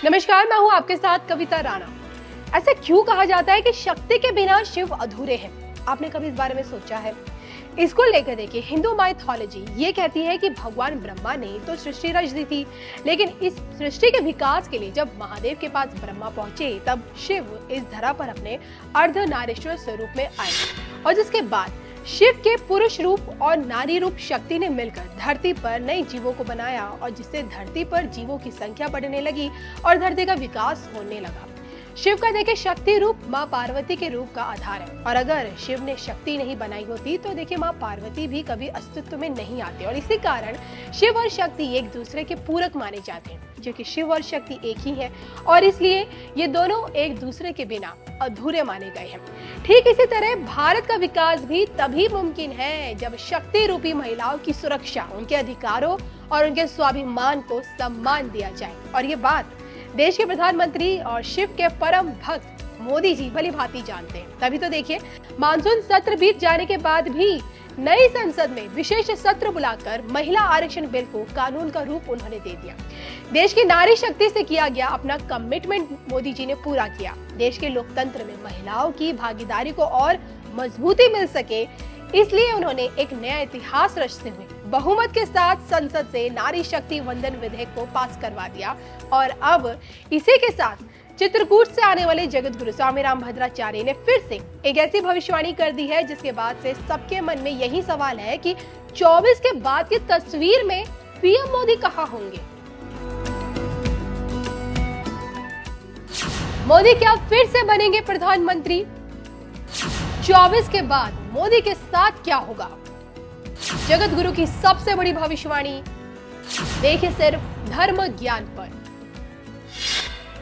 नमस्कार, मैं हूँ आपके साथ कविता राणा। ऐसे क्यों कहा जाता है कि शक्ति के बिना शिव अधूरे हैं? आपने कभी इस बारे में सोचा है? इसको लेकर देखिए, हिंदू माइथोलॉजी ये कहती है कि भगवान ब्रह्मा ने तो सृष्टि रच दी थी, लेकिन इस सृष्टि के विकास के लिए जब महादेव के पास ब्रह्मा पहुंचे तब शिव इस धरा पर अपने अर्धनारीश्वर स्वरूप में आए और जिसके बाद शिव के पुरुष रूप और नारी रूप शक्ति ने मिलकर धरती पर नए जीवों को बनाया और जिससे धरती पर जीवों की संख्या बढ़ने लगी और धरती का विकास होने लगा। शिव का देखिए शक्ति रूप माँ पार्वती के रूप का आधार है और अगर शिव ने शक्ति नहीं बनाई होती तो देखिए माँ पार्वती भी कभी अस्तित्व में नहीं आती और इसी कारण शिव और शक्ति एक दूसरे के पूरक माने जाते हैं, जो कि शिव और शक्ति एक ही है और इसलिए ये दोनों एक दूसरे के बिना अधूरे माने गए हैं। ठीक इसी तरह भारत का विकास भी तभी मुमकिन है जब शक्ति रूपी महिलाओं की सुरक्षा, उनके अधिकारों और उनके स्वाभिमान को सम्मान दिया जाए। और ये बात देश के प्रधानमंत्री और शिव के परम भक्त मोदी जी भली भांति जानते हैं। तभी तो देखिए, मानसून सत्र बीत जाने के बाद भी नई संसद में विशेष सत्र बुलाकर महिला आरक्षण बिल को कानून का रूप उन्होंने दे दिया। देश की नारी शक्ति से किया गया अपना कमिटमेंट मोदी जी ने पूरा किया। देश के लोकतंत्र में महिलाओं की भागीदारी को और मजबूती मिल सके, इसलिए उन्होंने एक नया इतिहास रचते हुए बहुमत के साथ संसद से नारी शक्ति वंदन विधेयक को पास करवा दिया। और अब इसी के साथ चित्रकूट से आने वाले जगत गुरु स्वामीराम भद्राचार्य ने फिर से एक ऐसी भविष्यवाणी कर दी है जिसके बाद से सबके मन में यही सवाल है कि 24 के बाद की तस्वीर में पीएम मोदी कहां होंगे। मोदी क्या फिर से बनेंगे प्रधानमंत्री? 24 के बाद मोदी के साथ क्या होगा? जगत गुरु की सबसे बड़ी भविष्यवाणी देखिए सिर्फ धर्म ज्ञान पर,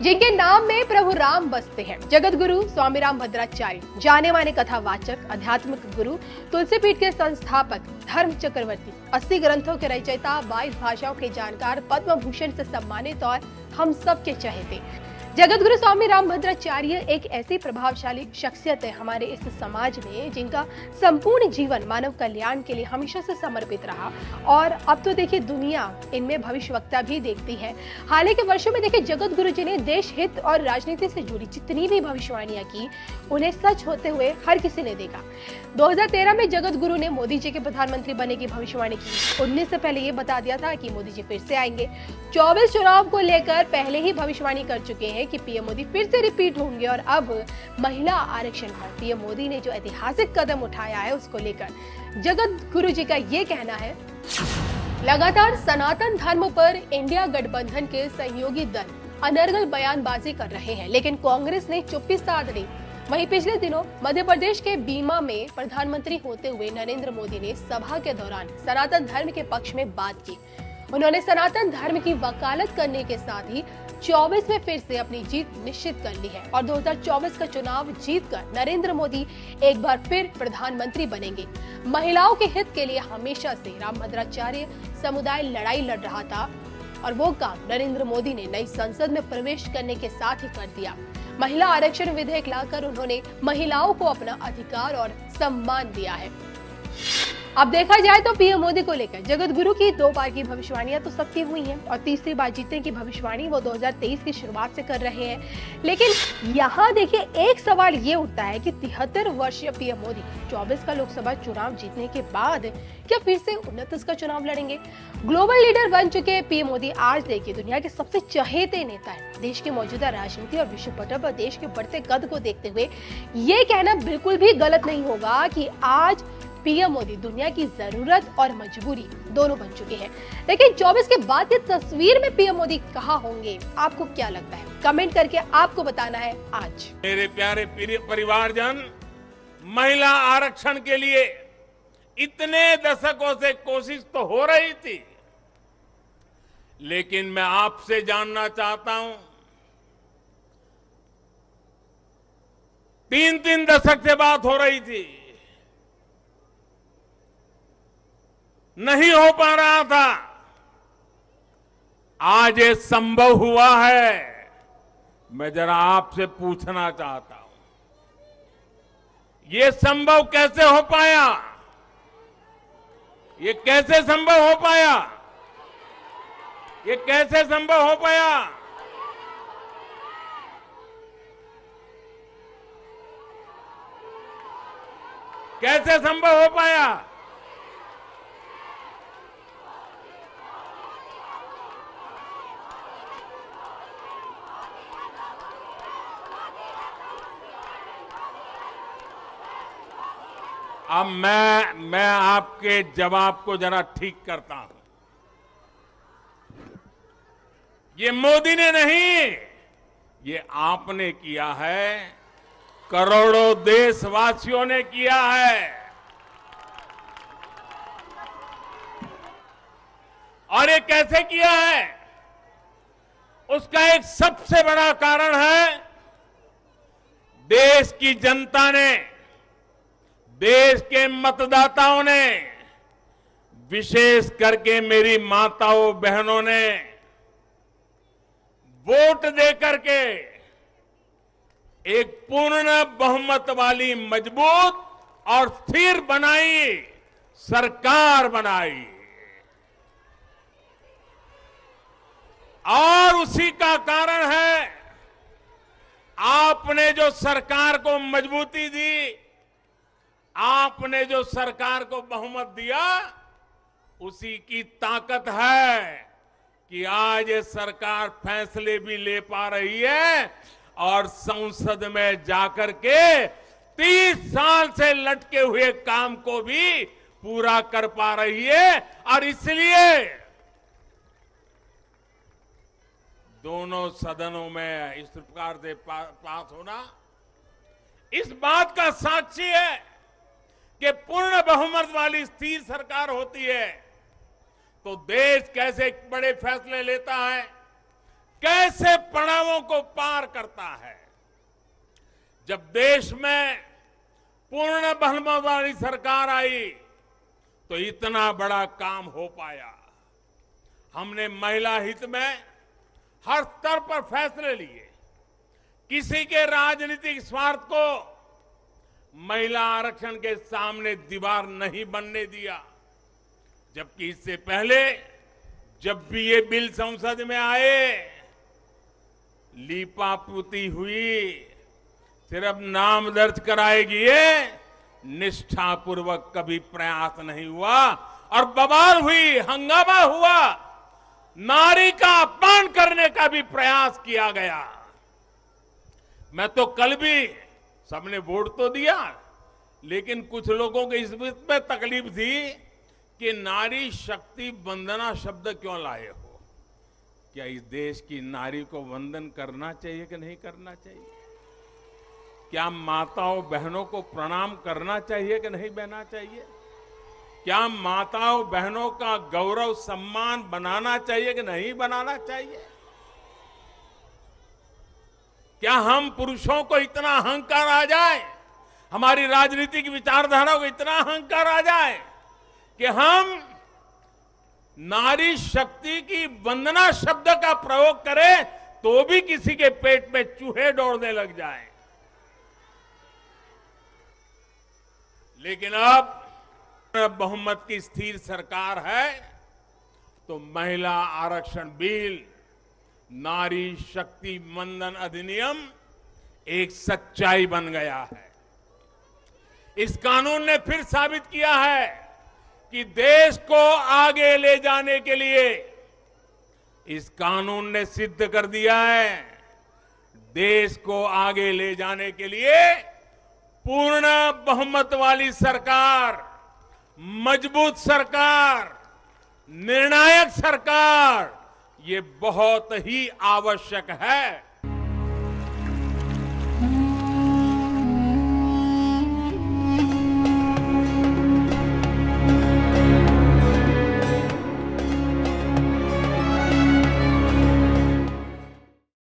जिनके नाम में प्रभु राम बसते हैं। जगत गुरु स्वामीराम भद्राचार्य जाने माने कथावाचक, आध्यात्मिक गुरु, तुलसी पीठ के संस्थापक, धर्म चक्रवर्ती, 80 ग्रंथों के रचयिता, 22 भाषाओं के जानकार, पद्म भूषण से सम्मानित और हम सबके चहेते जगत गुरु स्वामीराम भद्राचार्य एक ऐसी प्रभावशाली शख्सियत है हमारे इस समाज में जिनका संपूर्ण जीवन मानव कल्याण के लिए हमेशा से समर्पित रहा और अब तो देखिए दुनिया इनमें भविष्यवक्ता भी देखती है। हाल के वर्षों में देखिए जगत गुरु जी ने देश हित और राजनीति से जुड़ी जितनी भी भविष्यवाणियां की उन्हें सच होते हुए हर किसी ने देखा। 2013 में जगत गुरु ने मोदी जी के प्रधानमंत्री बनने की भविष्यवाणी की। 19 से पहले ये बता दिया था कि मोदी जी फिर से आएंगे। 24 चुनाव को लेकर पहले ही भविष्यवाणी कर चुके हैं कि पीएम मोदी फिर से रिपीट होंगे और अब महिला आरक्षण पर पीएम मोदी ने जो ऐतिहासिक कदम उठाया है उसको लेकर जगत गुरु जी का ये कहना है, लगातार सनातन धर्म पर इंडिया गठबंधन के सहयोगी दल अनर्गल बयानबाजी कर रहे हैं, लेकिन कांग्रेस ने चुप्पी साध ली। वहीं पिछले दिनों मध्य प्रदेश के बीमा में प्रधानमंत्री होते हुए नरेंद्र मोदी ने सभा के दौरान सनातन धर्म के पक्ष में बात की। उन्होंने सनातन धर्म की वकालत करने के साथ ही 24 में फिर से अपनी जीत निश्चित कर ली है और 2024 का चुनाव जीतकर नरेंद्र मोदी एक बार फिर प्रधानमंत्री बनेंगे। महिलाओं के हित के लिए हमेशा से राम भद्राचार्य समुदाय लड़ाई लड़ रहा था और वो काम नरेंद्र मोदी ने नई संसद में प्रवेश करने के साथ ही कर दिया। महिला आरक्षण विधेयक लाकर उन्होंने महिलाओं को अपना अधिकार और सम्मान दिया है। अब देखा जाए तो पीएम मोदी को लेकर जगत गुरु की 2 बार की भविष्यवाणियां तो सत्य हुई हैं और तीसरी बार जीतने की भविष्यवाणी वो 2023 की शुरुआत से कर रहे हैं। लेकिन यहाँ देखिए एक सवाल ये उठता है कि 73 वर्षीय पीएम मोदी 24 का लोकसभा चुनाव जीतने के बाद क्या फिर से 29 का चुनाव लड़ेंगे? ग्लोबल लीडर बन चुके पीएम मोदी आज देखिए दुनिया के सबसे चहेते नेता है। देश के मौजूदा राजनीति और विश्व पटल पर देश के बढ़ते कद को देखते हुए ये कहना बिल्कुल भी गलत नहीं होगा कि आज पीएम मोदी दुनिया की जरूरत और मजबूरी दोनों बन चुके हैं। लेकिन 24 के बाद की तस्वीर में पीएम मोदी कहां होंगे, आपको क्या लगता है? कमेंट करके आपको बताना है आज। मेरे प्यारे परिवारजन, महिला आरक्षण के लिए इतने दशकों से कोशिश तो हो रही थी, लेकिन मैं आपसे जानना चाहता हूं, 3 दशक से बात हो रही थी, नहीं हो पा रहा था, आज ये संभव हुआ है। मैं जरा आपसे पूछना चाहता हूं, ये संभव कैसे हो पाया? ये कैसे संभव हो पाया? ये कैसे संभव हो पाया? कैसे संभव हो पाया? अब मैं आपके जवाब को जरा ठीक करता हूं। ये मोदी ने नहीं, ये आपने किया है, करोड़ों देशवासियों ने किया है। और ये कैसे किया है? उसका एक सबसे बड़ा कारण है, देश की जनता ने, देश के मतदाताओं ने, विशेष करके मेरी माताओं बहनों ने वोट दे करके एक पूर्ण बहुमत वाली मजबूत और स्थिर बनाई सरकार बनाई। और उसी का कारण है, आपने जो सरकार को मजबूती दी, आपने जो सरकार को बहुमत दिया, उसी की ताकत है कि आज ये सरकार फैसले भी ले पा रही है और संसद में जाकर के 30 साल से लटके हुए काम को भी पूरा कर पा रही है। और इसलिए दोनों सदनों में इस प्रकार से पास होना इस बात का साक्षी है कि पूर्ण बहुमत वाली स्थिर सरकार होती है तो देश कैसे बड़े फैसले लेता है, कैसे पड़ावों को पार करता है। जब देश में पूर्ण बहुमत वाली सरकार आई तो इतना बड़ा काम हो पाया। हमने महिला हित में हर स्तर पर फैसले लिए, किसी के राजनीतिक स्वार्थ को महिला आरक्षण के सामने दीवार नहीं बनने दिया। जबकि इससे पहले जब भी ये बिल संसद में आए, लीपापोती हुई, सिर्फ नाम दर्ज कराएगी, ये निष्ठापूर्वक कभी प्रयास नहीं हुआ और बवाल हुई, हंगामा हुआ, नारी का अपमान करने का भी प्रयास किया गया। मैं तो कल भी, सबने वोट तो दिया, लेकिन कुछ लोगों को इस बात में तकलीफ थी कि नारी शक्ति वंदना शब्द क्यों लाए हो। क्या इस देश की नारी को वंदन करना चाहिए कि नहीं करना चाहिए? क्या माताओं बहनों को प्रणाम करना चाहिए कि नहीं करना चाहिए? क्या माताओं बहनों का गौरव सम्मान बनाना चाहिए कि नहीं बनाना चाहिए? क्या हम पुरुषों को इतना अहंकार आ जाए, हमारी राजनीतिक विचारधारा को इतना अहंकार आ जाए कि हम नारी शक्ति की वंदना शब्द का प्रयोग करें तो भी किसी के पेट में चूहे दौड़ने लग जाएं। लेकिन अब बहुमत की स्थिर सरकार है तो महिला आरक्षण बिल, नारी शक्ति वंदन अधिनियम एक सच्चाई बन गया है। इस कानून ने फिर साबित किया है कि देश को आगे ले जाने के लिए, इस कानून ने सिद्ध कर दिया है, देश को आगे ले जाने के लिए पूर्ण बहुमत वाली सरकार, मजबूत सरकार, निर्णायक सरकार, ये बहुत ही आवश्यक है।